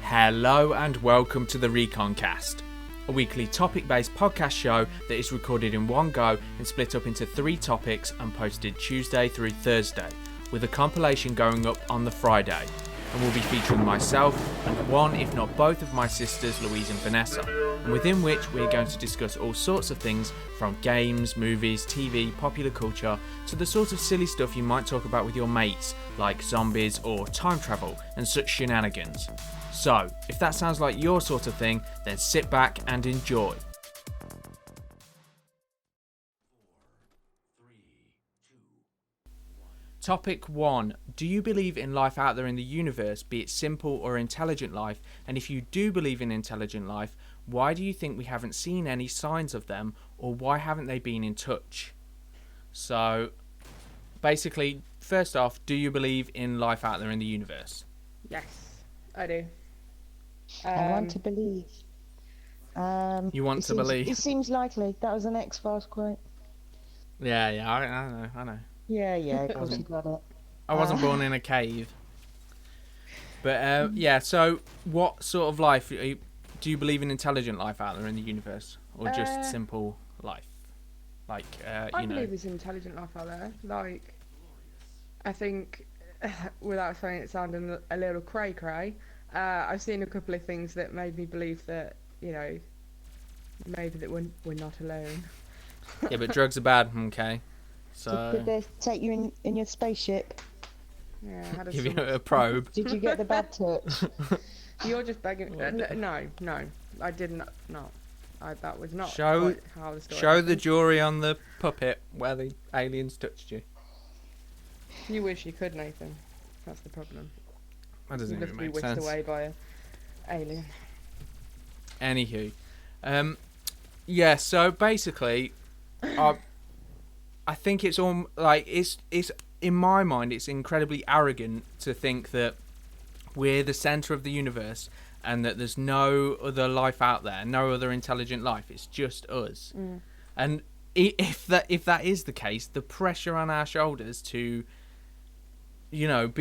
Hello and welcome to the Recon Cast, a weekly topic-based podcast show that is recorded in one go and split up into 3 topics and posted Tuesday through Thursday, with a compilation going up on the Friday, and will be featuring myself and one, if not both, of my sisters, Louise and Vanessa, and within which we are going to discuss all sorts of things from games, movies, TV, popular culture, to the sort of silly stuff you might talk about with your mates, like zombies or time travel and such shenanigans. So, if that sounds like your sort of thing, then sit back and enjoy. 4, 3, 2, 1. Topic 1. Do you believe in life out there in the universe, be it simple or intelligent life? And if you do believe in intelligent life, why do you think we haven't seen any signs of them, or why haven't they been in touch? So, basically, first off, do you believe in life out there in the universe? Yes, I do. I want to believe. You want to believe? It seems likely. That was an X-Files quote. Yeah, I know. Yeah, of course you got it. I wasn't born in a cave. But, yeah, so what sort of life, do you believe in intelligent life out there in the universe? Or just simple life? Like, I believe there's intelligent life out there. Like, I think, without saying it sounding a little cray-cray, I've seen a couple of things that made me believe that, you know, maybe that we're not alone. Yeah, but drugs are bad, okay? So Did they take you in your spaceship? Yeah, I had give you a probe. Did you get the bad touch? You're just begging. No, I didn't. No, that was not Show how the story show happened. the jury on the puppet where the aliens touched you. You wish you could, Nathan. That's the problem. That doesn't You'd love even to be make whisked sense. away by an alien. Anywho, yeah. So basically, I think it's all like it's in my mind. It's incredibly arrogant to think that we're the center of the universe and that there's no other life out there, no other intelligent life. It's just us. Mm. And if that is the case, the pressure on our shoulders to, you know,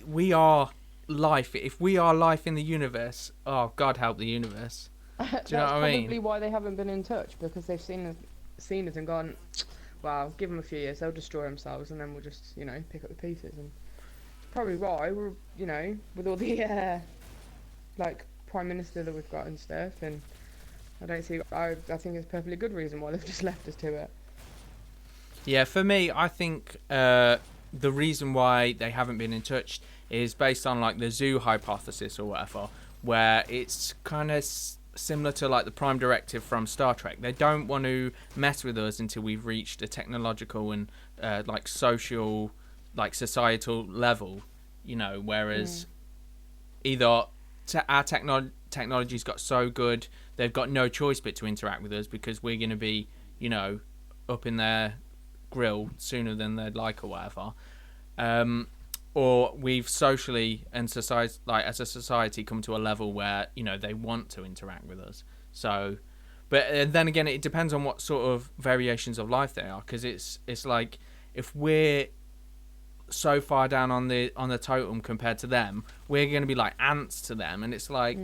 we are life. If we are life in the universe, oh God help the universe. Do you know what I That's mean? probably why they haven't been in touch, because they've seen us and gone, well, give them a few years, they'll destroy themselves, and then we'll just, you know, pick up the pieces. And it's probably why we're, you know, with all the like prime minister that we've got and stuff, and I think it's a perfectly good reason why they've just left us to it. Yeah, for me, I think the reason why they haven't been in touch is based on like the zoo hypothesis or whatever, where it's kind of similar to like the prime directive from Star Trek. They don't want to mess with us until we've reached a technological and like social, like societal level, you know, whereas either our technology's got so good they've got no choice but to interact with us because we're going to be, you know, up in their grill sooner than they'd like or whatever, or we've socially and society, like as a society, come to a level where, you know, they want to interact with us. So, but then again, it depends on what sort of variations of life they are, because it's like if we're so far down on the totem compared to them, we're going to be like ants to them. And it's like,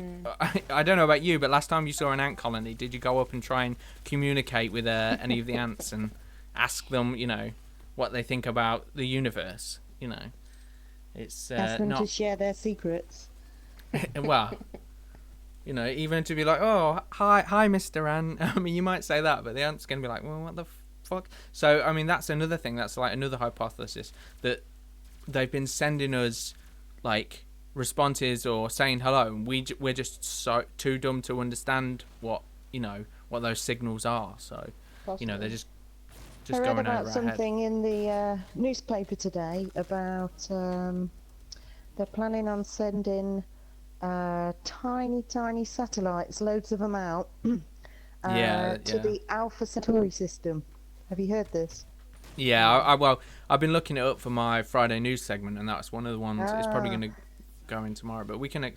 I don't know about you, but last time you saw an ant colony, did you go up and try and communicate with any of the ants and ask them, you know, what they think about the universe? You know, it's Ask them not to share their secrets. well, you know, even to be like, oh, hi Mr. Ant. I mean, you might say that, but the ant's going to be like, well, what the fuck? So I mean, that's another thing. That's like another hypothesis, that they've been sending us like responses or saying hello, and we're just so too dumb to understand what, you know, what those signals are. So Possibly. you know, they're just I read going about over our something in the newspaper today about they're planning on sending tiny satellites, loads of them out, to the Alpha Centauri system. Have you heard this? Yeah, well, I've been looking it up for my Friday news segment, and that's one of the ones. It's probably going to go in tomorrow, but we can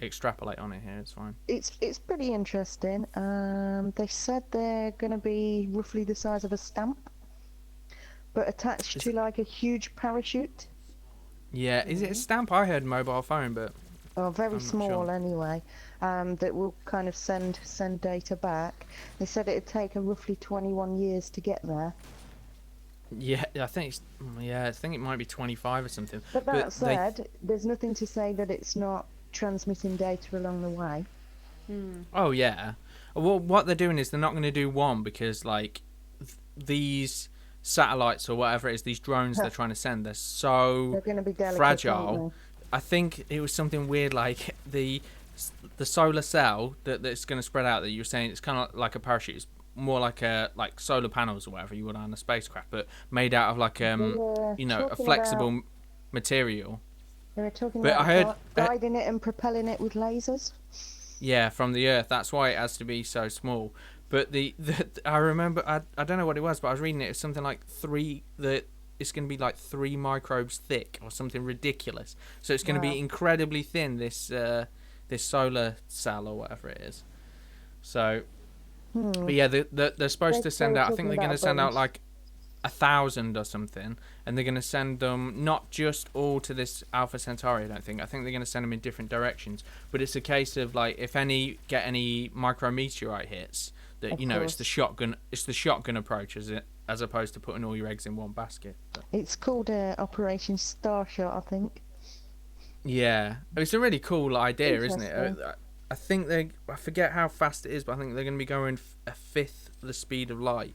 extrapolate on it here. It's fine. It's pretty interesting. They said they're going to be roughly the size of a stamp, but attached to like a huge parachute. Yeah, is it a stamp? I heard mobile phone, but or very I'm not small sure. anyway, that will kind of send data back. They said it'd take roughly 21 years to get there. Yeah, I think I think it might be 25 or something. But But that said, there's nothing to say that it's not transmitting data along the way. oh yeah. Well, what they're doing is they're not going to do one because like these satellites or whatever it is, these drones they're trying to send, they're so They're going to be delicate, fragile. aren't I think it was something weird like the solar cell that's going to spread out that you were saying it's kind of like a parachute. It's more like solar panels or whatever you would on a spacecraft, but made out of like they? They were you know, a talking flexible about, material. they were talking But I about heard guiding it and propelling it with lasers. yeah, from the Earth. That's why it has to be so small. But the I remember I don't know what it was, but I was reading it. It's something like it's going to be like 3 microbes thick or something ridiculous. So it's going to Wow. be incredibly thin. This solar cell or whatever it is. So, but yeah, they're supposed to send were out. I think talking they're going to about send out bombs. like 1,000 or something, and they're going to send them not just all to this Alpha Centauri. I think they're going to send them in different directions. But it's a case of like if any micrometeorite hits, that Of you know course. it's the shotgun approach as opposed to putting all your eggs in one basket. But, It's called Operation Starshot, I think. yeah, it's a really cool idea, isn't it? Interesting. I think I forget how fast it is, but I think they're going to be going a fifth the speed of light,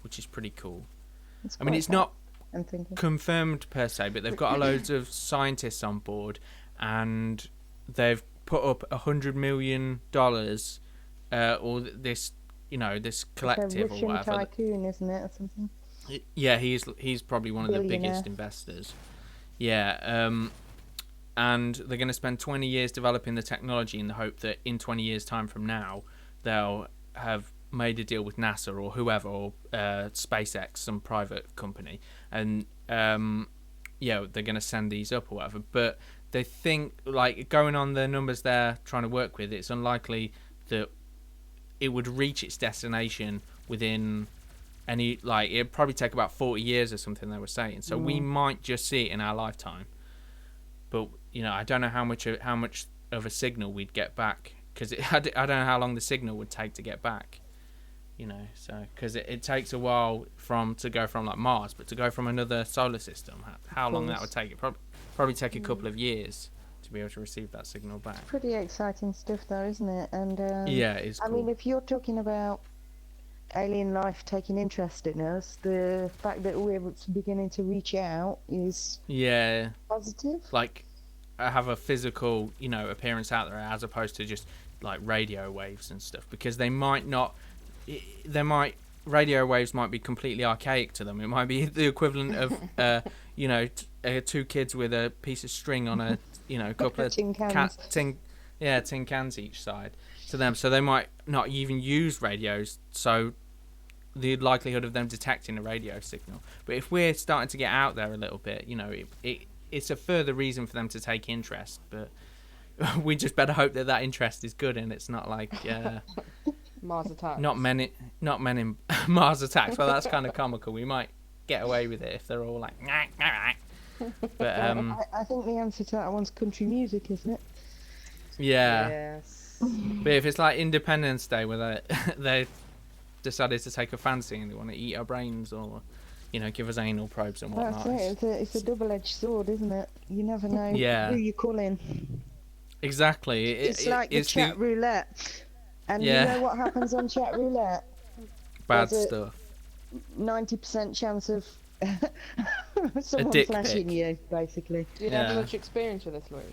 which is pretty cool. I mean, quite it's not fast, I'm thinking. confirmed per se, but they've got loads of scientists on board, and they've put up $100 million, or this, you know, this It's a collective or Russian whatever. tycoon, isn't it, or something? Yeah, he's probably one of the Billionaire. biggest investors. Yeah, and they're going to spend 20 years developing the technology in the hope that in 20 years' time from now, they'll have made a deal with NASA or whoever, or SpaceX, some private company, and yeah, they're going to send these up or whatever. But they think, like, going on the numbers they're trying to work with, it's unlikely that it would reach its destination within any, like, it'd probably take about 40 years or something, they were saying. So we might just see it in our lifetime. But, you know, I don't know how much of a signal we'd get back, because I don't know how long the signal would take to get back. You know, so because it takes a while to go from like Mars, but to go from another solar system, how long that would take? It probably take a couple of years to be able to receive that signal back. Pretty exciting stuff, though, isn't it? And Yeah, it's cool. I mean, if you're talking about alien life taking interest in us, the fact that we're beginning to reach out is Yeah, positive. like I have a physical, you know, appearance out there as opposed to just like radio waves and stuff, because radio waves might be completely archaic to them. It might be the equivalent of you know, 2 kids with a piece of string on a, you know, couple of Tin cans. tin cans each side to them, so they might not even use radios, so the likelihood of them detecting a radio signal. But if we're starting to get out there a little bit, you know, it's a further reason for them to take interest. But we just better hope that interest is good and it's not like Mars attacks. not men in Mars attacks. Well, that's kind of comical. We might get away with it if they're all like but I think the answer to that one's country music, isn't it? yeah. Yes. But if it's like Independence Day where they decided to take a fancy and they want to eat our brains, or, you know, give us anal probes and whatnot. That's it. It's a double-edged sword, isn't it? You never know Yeah. who you're calling. Exactly. It's like the chat roulette. And Yeah. you know what happens on chat roulette? bad There's a stuff. 90% chance of someone dick flashing pic. you, basically. Do you have much experience with this, Louis?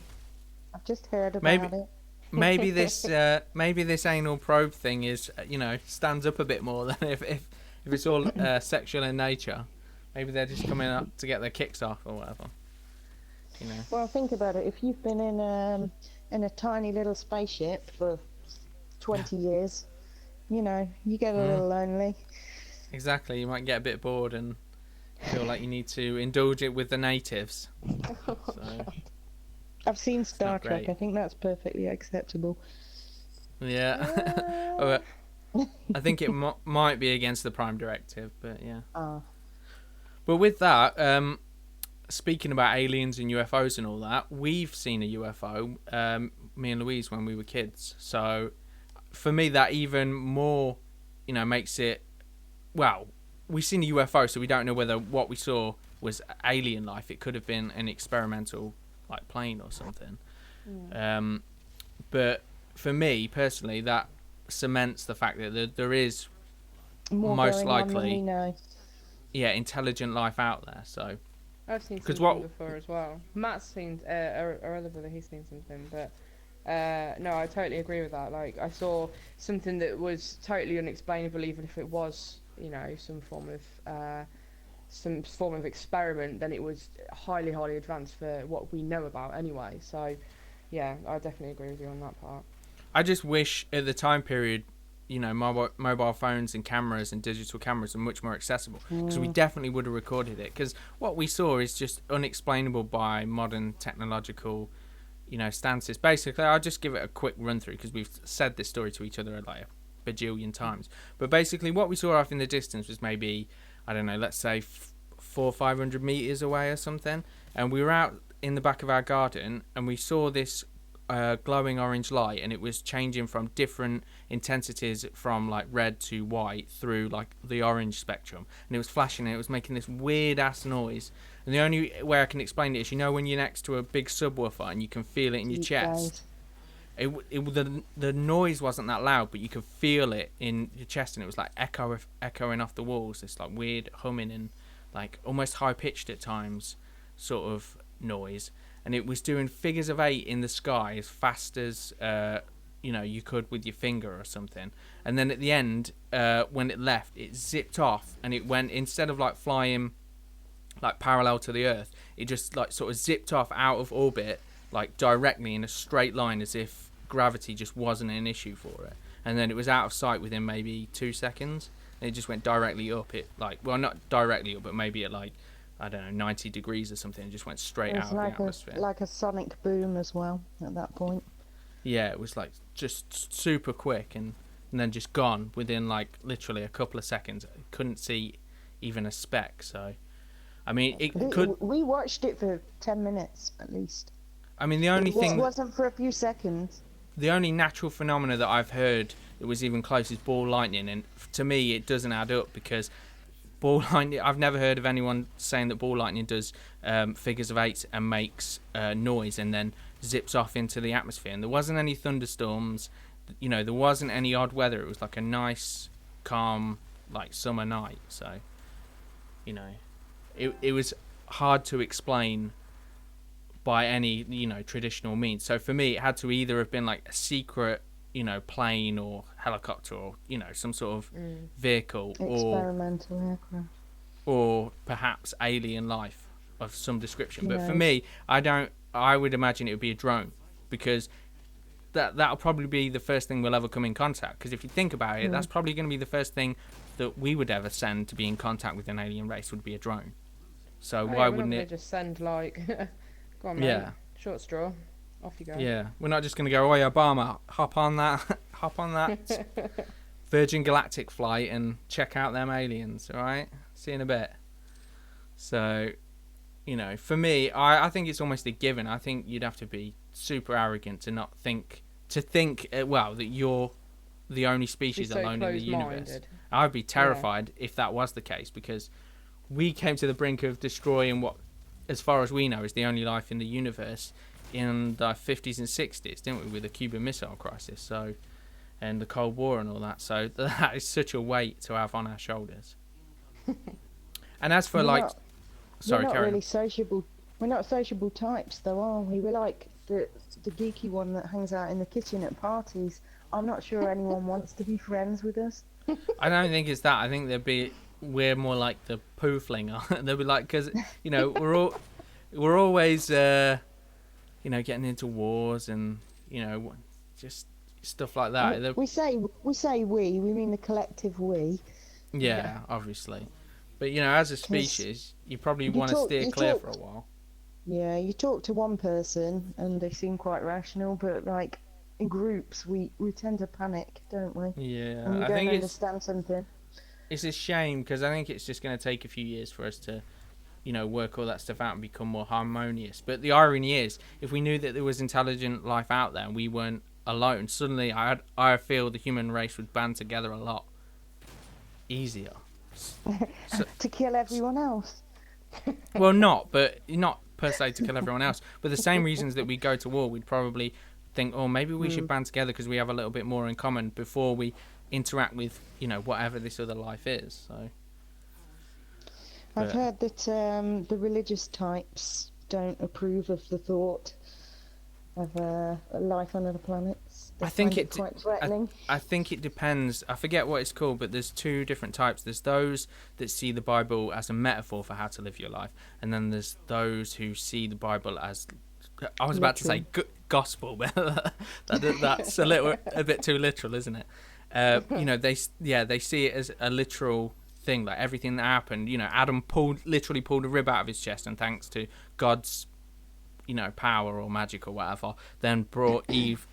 I've just heard about Maybe- it. Maybe this anal probe thing is, you know, stands up a bit more than if it's all sexual in nature. Maybe they're just coming up to get their kicks off or whatever. You know. Well, think about it. If you've been in a tiny little spaceship for 20 years, you know, you get a little lonely. Exactly. You might get a bit bored and feel like you need to indulge it with the natives. So, I've seen Star not Trek. great. I think that's perfectly acceptable. yeah. Oh, I think it might be against the Prime Directive, but yeah. Ah. But with that, speaking about aliens and UFOs and all that, we've seen a UFO, me and Louise, when we were kids. So for me, that even more, makes it, well, we've seen a UFO, so we don't know whether what we saw was alien life. It could have been an experimental, like, plane or something. Yeah. But for me, personally, that cements the fact that there is More most going on than we likely, know. intelligent life out there. So, I've seen 'cause something what- before as well. Matt's seen, our other brother, he's seen something, but no, I totally agree with that. Like, I saw something that was totally unexplainable, even if it was, some form of experiment. Then it was highly, highly advanced for what we know about anyway. So, yeah, I definitely agree with you on that part. I just wish at the time period, mobile phones and cameras and digital cameras are much more accessible, because we definitely would have recorded it. Because what we saw is just unexplainable by modern technological, stances. Basically, I'll just give it a quick run through, because we've said this story to each other like a bajillion times. But basically, what we saw off in the distance was maybe, I don't know, let's say 400 or 500 meters away or something, and we were out in the back of our garden, and we saw this glowing orange light, and it was changing from different intensities from like red to white through like the orange spectrum, and it was flashing, and it was making this weird ass noise. And the only way I can explain it is, when you're next to a big subwoofer and you can feel it in your chest. The noise wasn't that loud, but you could feel it in your chest, and it was like echoing off the walls, this like weird humming and like almost high pitched at times sort of noise. And it was doing figures of 8 in the sky as fast as you could with your finger or something. And then at the end, when it left, it zipped off, and it went, instead of like flying like parallel to the Earth, it just like sort of zipped off out of orbit, like directly in a straight line, as if gravity just wasn't an issue for it. And then it was out of sight within maybe 2 seconds, and it just went directly up. It not directly up, but maybe at like, I don't know, 90 degrees or something. It just went straight out of the atmosphere. Like a sonic boom as well at that point. Yeah, it was like just super quick, and then just gone within like literally a couple of seconds. I couldn't see even a speck. So, I mean, We watched it for 10 minutes at least. I mean, the only thing. It wasn't for a few seconds. The only natural phenomena that I've heard that was even close is ball lightning, and to me it doesn't add up, because ball lightning, I've never heard of anyone saying that ball lightning does figures of 8 and makes noise and then zips off into the atmosphere. And there wasn't any thunderstorms, there wasn't any odd weather. It was like a nice, calm, like summer night. So, it was hard to explain by any traditional means. So for me, it had to either have been like a secret plane or helicopter, or some sort of vehicle, experimental aircraft, or perhaps alien life of some description. But Yeah. for me, I would imagine it would be a drone, because that'll probably be the first thing we'll ever come in contact. Because if you think about it, that's probably going to be the first thing that we would ever send to be in contact with an alien race, would be a drone. So why wouldn't it just send like, go on, mate. Yeah. Short straw, off you go. Yeah, we're not just going to go, "Oh yeah, Obama, hop on that Virgin Galactic flight and check out them aliens, all right? See you in a bit." So, for me, I think it's almost a given. I think you'd have to be super arrogant to not think, that you're the only species so alone in the universe. close-minded. I'd be terrified if that was the case, because we came to the brink of destroying what, as far as we know, is the only life in the universe in the 50s and 60s, didn't we, with the Cuban Missile Crisis, so, and the Cold War and all that. So that is such a weight to have on our shoulders. And as for We're not Karen. really sociable. We're not sociable types, though, are we? We're like the geeky one that hangs out in the kitchen at parties. I'm not sure anyone wants to be friends with us. I don't think it's that. I think we're more like the poo flinger. They'll be like, because we're always getting into wars and just stuff like that. We say we mean the collective we. Yeah, obviously. But as a species, you probably want to steer clear for a while. Yeah, you talk to one person and they seem quite rational, but like in groups, we tend to panic, don't we? Yeah, and we I don't think understand something. it's a shame, because I think it's just going to take a few years for us to work all that stuff out and become more harmonious. But the irony is, if we knew that there was intelligent life out there and we weren't alone, suddenly I feel the human race would band together a lot easier. So, To kill everyone else. well, not per se to kill everyone else, but the same reasons that we go to war, we'd probably think, oh, maybe we should band together because we have a little bit more in common before we interact with, whatever this other life is. So I've heard that the religious types don't approve of the thought of life on other planets. They I think find it quite threatening. I think it depends. I forget what it's called, but there's two different types. There's those that see the Bible as a metaphor for how to live your life, and then there's those who see the Bible as, I was about to say gospel, but that's a bit too literal, isn't it? They see it as a literal thing, like everything that happened. Adam literally pulled a rib out of his chest, and thanks to God's power or magic or whatever, then brought Eve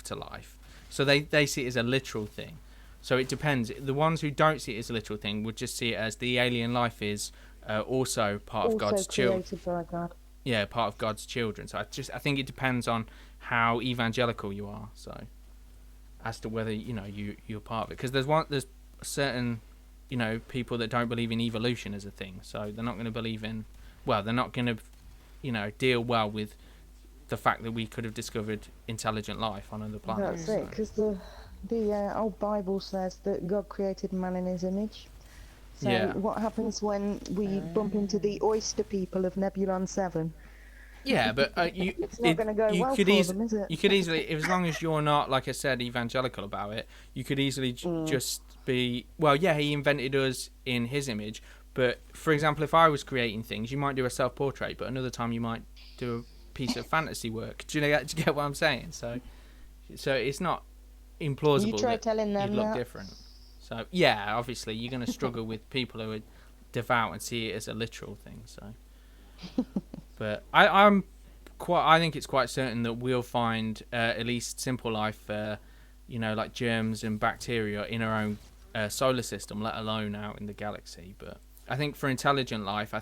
to life. So they see it as a literal thing. So it depends. The ones who don't see it as a literal thing would just see it as the alien life is also part of God's children. By God. Yeah, part of God's children. So I think it depends on how evangelical you are. So as to whether you're part of it, because there's certain people that don't believe in evolution as a thing. So they're not going to believe in. Well, they're not going to deal well with the fact that we could have discovered intelligent life on other planets. That's it, because the old Bible says that God created man in his image. So what happens when we bump into the oyster people of Nebulon 7? Yeah, but it's not going to go well for them, is it? You could easily, as long as you're not, like I said, evangelical about it, you could easily just be, well, yeah, he invented us in his image, but, for example, if I was creating things, you might do a self-portrait, but another time you might do a piece of fantasy work. Do you get what I'm saying? So it's not implausible You try that telling them you'd look that. different. So, yeah, obviously, you're going to struggle with people who are devout and see it as a literal thing, so... But I think it's quite certain that we'll find at least simple life, like germs and bacteria in our own solar system, let alone out in the galaxy. But I think for intelligent life,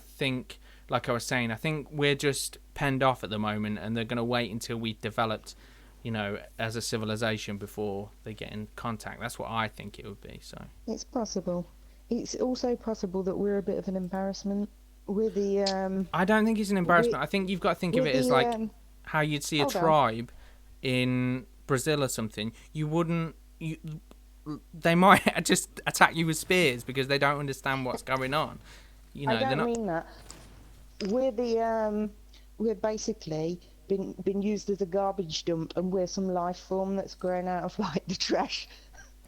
like I was saying, I think we're just penned off at the moment, and they're going to wait until we've developed, as a civilization before they get in contact. That's what I think it would be. So it's possible. It's also possible that we're a bit of an embarrassment. With the I don't think it's an embarrassment. I think you've got to think of it as like how you'd see a tribe in Brazil or something. They might just attack you with spears because they don't understand what's going on. I don't mean that. We're basically been used as a garbage dump, and we're some life form that's grown out of like the trash,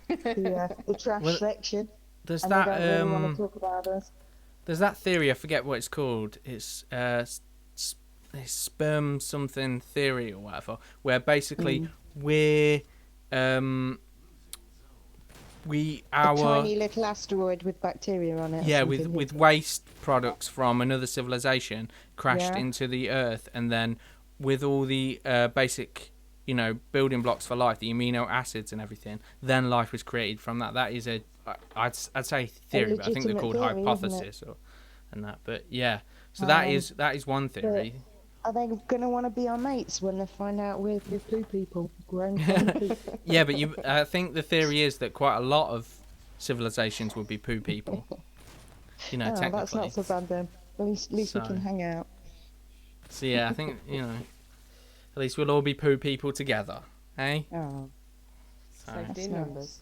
the trash section. There's and that. They don't really want to talk about us. There's that theory, I forget what it's called. It's sperm something theory or whatever, where basically we're a tiny little asteroid with bacteria on it. Yeah, with waste products from another civilization crashed into the Earth, and then with all the basic, building blocks for life, the amino acids and everything, then life was created from that. That is I'd say theory, but I think they're called hypothesis and that. But yeah, so that is one theory. Are they going to want to be our mates when they find out we're poo people? Grown people? Yeah, but I think the theory is that quite a lot of civilizations would be poo people. Technically. That's not so bad then. At least we can hang out. So yeah, I think at least we'll all be poo people together, eh? Oh, so Safety in numbers.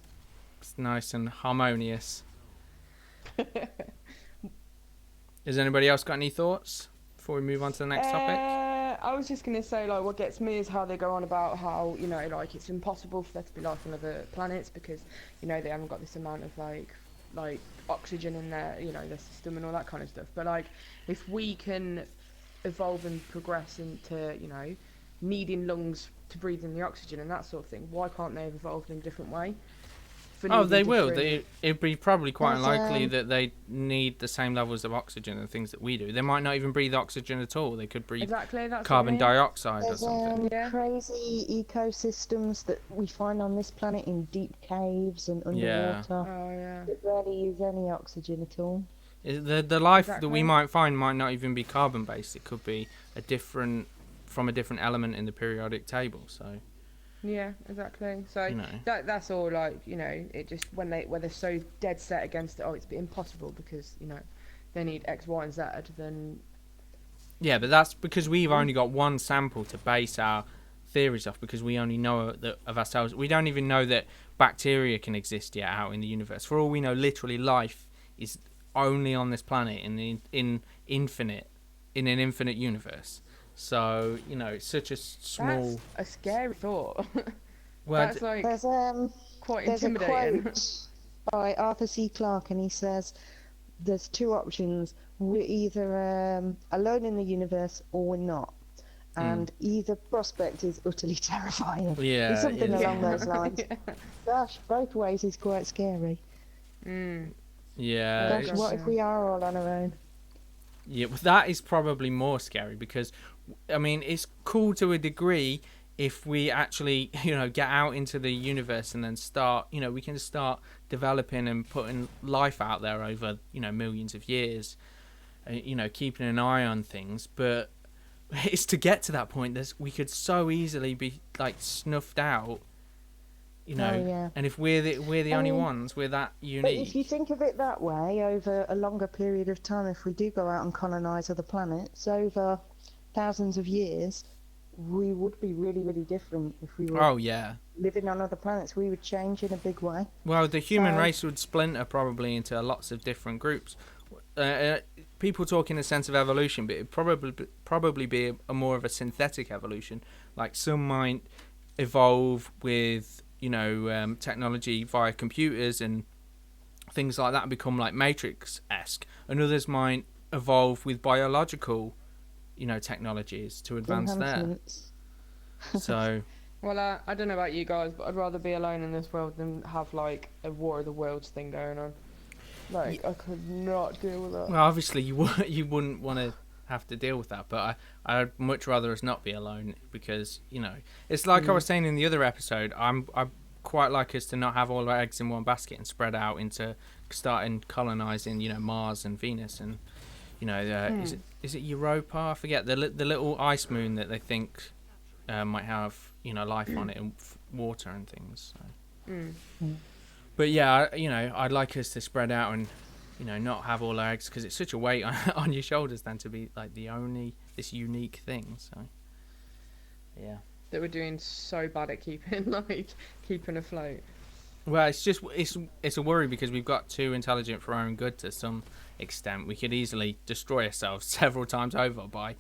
It's nice and harmonious. Has anybody else got any thoughts before we move on to the next topic? I was just gonna say, like, what gets me is how they go on about how like it's impossible for there to be life on other planets because they haven't got this amount of like oxygen in their their system and all that kind of stuff. But like, if we can evolve and progress into needing lungs to breathe in the oxygen and that sort of thing, why can't they have evolved in a different way? Oh, they will. It'd be probably quite unlikely that they need the same levels of oxygen and things that we do. They might not even breathe oxygen at all. They could breathe carbon dioxide or something. Crazy ecosystems that we find on this planet in deep caves and underwater. Oh, yeah. That rarely use any oxygen at all. The life that we Exactly. might find might not even be carbon based. It could be from a different element in the periodic table. So Yeah, exactly. So you know, that's all. Like, it just when they're so dead set against it, oh, it's impossible because they need X, Y, and Z. Then yeah, but that's because we've only got one sample to base our theories off, because we only know that of ourselves. We don't even know that bacteria can exist yet out in the universe. For all we know, literally life is only on this planet in an infinite universe. So it's such a small. that's a scary thought. Well, That's like There's quite there's a intimidating. quote by Arthur C. Clarke, and he says there's two options: we're either alone in the universe or we're not. And either prospect is utterly terrifying. Yeah, It's something it is. along those lines. Yeah. Gosh, both ways is quite scary. Yeah, Oh, Gosh, God, what yeah. if we are all on our own? yeah. Well, that is probably more scary because, I mean, it's cool to a degree if we actually, get out into the universe and then start, we can start developing and putting life out there over, millions of years, keeping an eye on things. But it's to get to that point that we could so easily be like snuffed out, Oh, yeah. and if we're the I only mean, ones, we're that But if you unique. think of it that way, over a longer period of time, if we do go out and colonise other planets, over thousands of years, we would be really, really different. If we were Oh yeah. living on other planets, we would change in a big way. Well, the human So- race would splinter probably into lots of different groups. People talk in the sense of evolution, but it'd probably be a more of a synthetic evolution. Like some might evolve with technology via computers and things like that, and become like Matrix-esque, and others might evolve with biological, technologies to advance there. Enhancements. So Well, I don't know about you guys, but I'd rather be alone in this world than have like a War of the Worlds thing going on. Like, I could not deal with that. well, obviously you wouldn't want to have to deal with that, but I'd much rather us not be alone, because it's like I was saying in the other episode. I quite like us to not have all our eggs in one basket and spread out into starting colonizing Mars and Venus and is it Europa? I forget the little ice moon that they think might have life on it and water and things. So. But yeah, I'd like us to spread out and not have all our eggs, because it's such a weight on your shoulders then to be like this unique thing. So yeah. That we're doing so bad at keeping afloat. Well, it's a worry because we've got too intelligent for our own good to some extent. We could easily destroy ourselves several times over by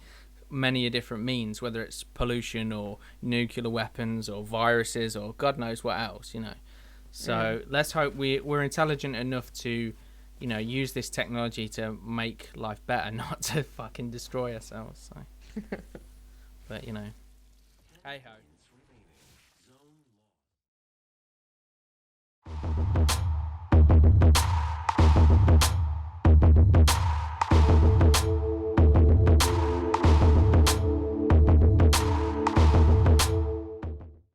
many a different means, whether it's pollution or nuclear weapons or viruses or God knows what else, So let's hope we're intelligent enough to, use this technology to make life better, not to fucking destroy ourselves. So. But hey ho.